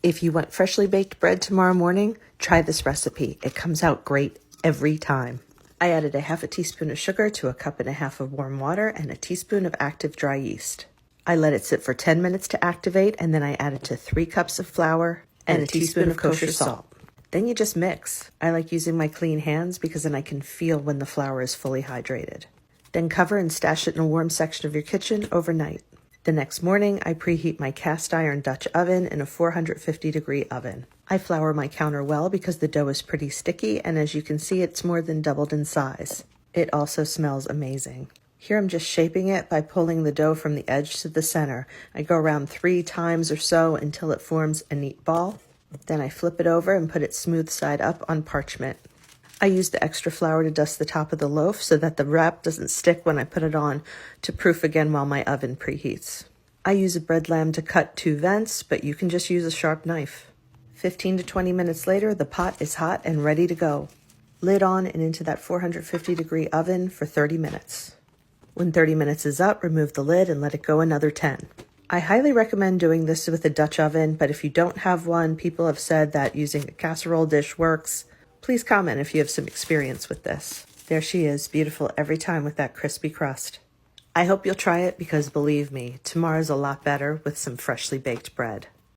If you want freshly baked bread tomorrow morning, try this recipe. It comes out great every time. I added a half a teaspoon of sugar to a cup and a half of warm water and a teaspoon of active dry yeast. I let it sit for 10 minutes to activate, and then I added to 3 cups of flour and a teaspoon of kosher salt. Then you just mix. I like using my clean hands because then I can feel when the flour is fully hydrated. Then cover and stash it in a warm section of your kitchen overnight. The next morning, I preheat my cast iron Dutch oven in a 450-degree oven. I flour my counter well because the dough is pretty sticky, and as you can see, it's more than doubled in size. It also smells amazing. Here I'm just shaping it by pulling the dough from the edge to the center. I go around 3 times or so until it forms a neat ball. Then I flip it over and put it smooth side up on parchment. I use the extra flour to dust the top of the loaf so that the wrap doesn't stick when I put it on, to proof again while my oven preheats. I use a bread lamb to cut 2 vents, but you can just use a sharp knife. 15 to 20 minutes later, the pot is hot and ready to go. Lid on and into that 450-degree oven for 30 minutes. When 30 minutes is up, remove the lid and let it go another 10. I highly recommend doing this with a Dutch oven, but if you don't have one, people have said that using a casserole dish works. Please comment if you have some experience with this. There she is, beautiful every time with that crispy crust. I hope you'll try it because believe me, tomorrow's a lot better with some freshly baked bread.